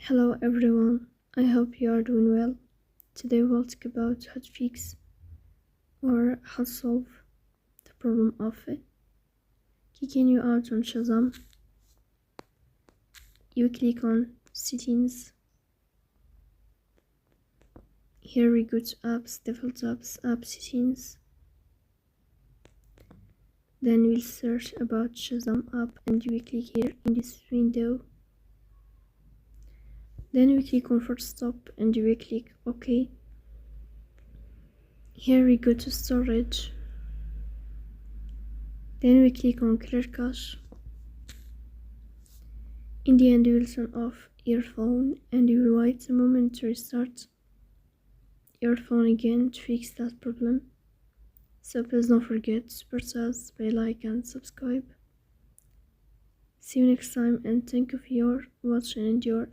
Hello everyone, I hope you are doing well. Today we'll talk about how to fix or how to solve the problem of kicking you out on Shazam. You click on settings. Here we go to apps, default apps, app settings. Then we'll search about Shazam app and we click here in this window. Then we click on force stop and we click OK. Here we go to storage. Then we click on clear cache. In the end, you will turn off your phone and you will wait a moment to restart your phone again to fix that problem. So please don't forget to support us by like and subscribe. See you next time and thank you for your watching and your